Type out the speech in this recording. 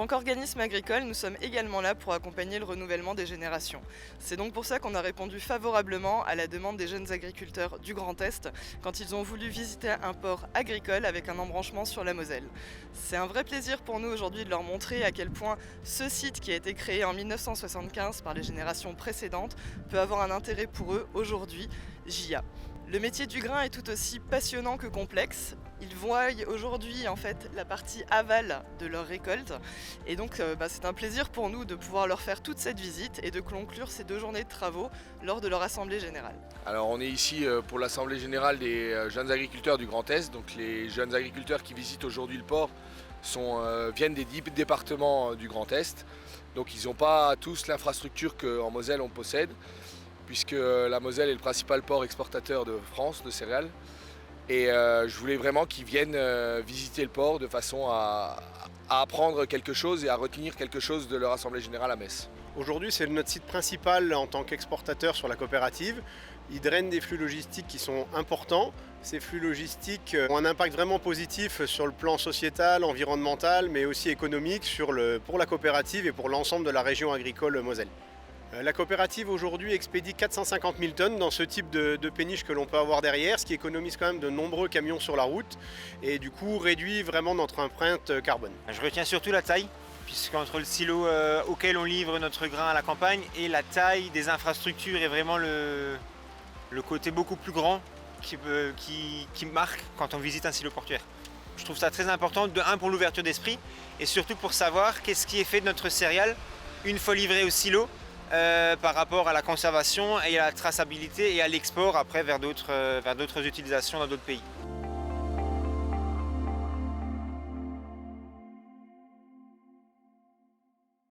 tant qu'organisme agricole, nous sommes également là pour accompagner le renouvellement des générations. C'est donc pour ça qu'on a répondu favorablement à la demande des jeunes agriculteurs du Grand Est quand ils ont voulu visiter un port agricole avec un embranchement sur la Moselle. C'est un vrai plaisir pour nous aujourd'hui de leur montrer à quel point ce site qui a été créé en 1975 par les générations précédentes peut avoir un intérêt pour eux aujourd'hui, JA. Le métier du grain est tout aussi passionnant que complexe. Ils voient aujourd'hui en fait la partie aval de leur récolte et donc c'est un plaisir pour nous de pouvoir leur faire toute cette visite et de conclure ces 2 journées de travaux lors de leur assemblée générale. Alors on est ici pour l'assemblée générale des jeunes agriculteurs du Grand Est. Donc les jeunes agriculteurs qui visitent aujourd'hui le port viennent des 10 départements du Grand Est. Donc ils n'ont pas tous l'infrastructure qu'en Moselle on possède, puisque la Moselle est le principal port exportateur de France de céréales. Et je voulais vraiment qu'ils viennent visiter le port de façon à apprendre quelque chose et à retenir quelque chose de leur assemblée générale à Metz. Aujourd'hui, c'est notre site principal en tant qu'exportateur sur la coopérative. Il draine des flux logistiques qui sont importants. Ces flux logistiques ont un impact vraiment positif sur le plan sociétal, environnemental, mais aussi économique pour la coopérative et pour l'ensemble de la région agricole Moselle. La coopérative aujourd'hui expédie 450 000 tonnes dans ce type de péniche que l'on peut avoir derrière, ce qui économise quand même de nombreux camions sur la route et du coup réduit vraiment notre empreinte carbone. Je retiens surtout la taille, puisqu'entre le silo auquel on livre notre grain à la campagne et la taille des infrastructures est vraiment le côté beaucoup plus grand qui marque quand on visite un silo portuaire. Je trouve ça très important, de un pour l'ouverture d'esprit et surtout pour savoir qu'est-ce qui est fait de notre céréale une fois livrée au silo. Par rapport à la conservation et à la traçabilité et à l'export après vers d'autres utilisations dans d'autres pays.